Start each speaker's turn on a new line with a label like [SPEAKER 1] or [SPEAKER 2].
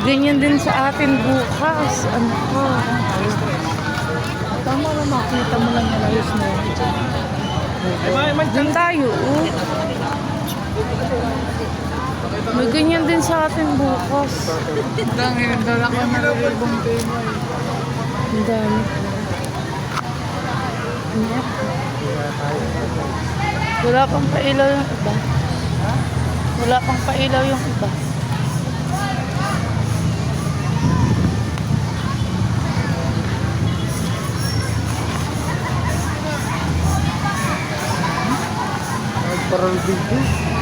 [SPEAKER 1] ganyan din sa atin bukas. Ano ka?
[SPEAKER 2] Tama na, makita mo lang yung ayos mo.
[SPEAKER 1] Diyan tayo, oh. May ganyan din sa atin bukas.
[SPEAKER 2] Dahil dala ko na rin ibang tema eh.
[SPEAKER 1] Ang dami. Ano? Wala pang pailaw yung iba. Wala pang pailaw yung iba.
[SPEAKER 2] Parang bigis.